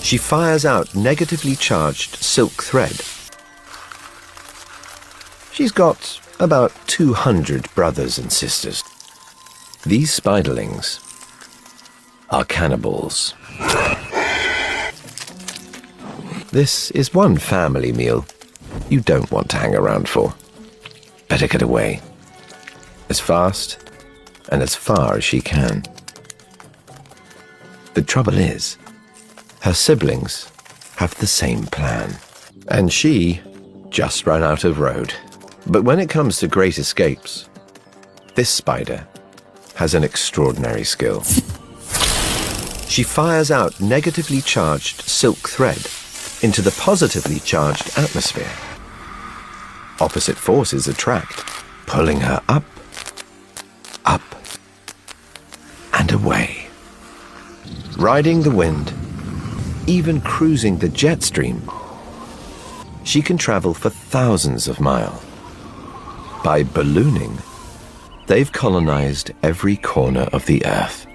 She fires out negatively charged silk thread. She's got about 200 brothers and sisters. These spiderlings are cannibals. This is one family meal you don't want to hang around for. Better get away, as fast and as far as she can. The trouble is, her siblings have the same plan, and she just ran out of road. But when it comes to great escapes, this spider has an extraordinary skill. She fires out negatively charged silk thread into the positively charged atmosphere. Opposite forces attract, pulling her up, up, and away. Riding the wind, even cruising the jet stream, she can travel for thousands of miles. By ballooning, they've colonized every corner of the Earth.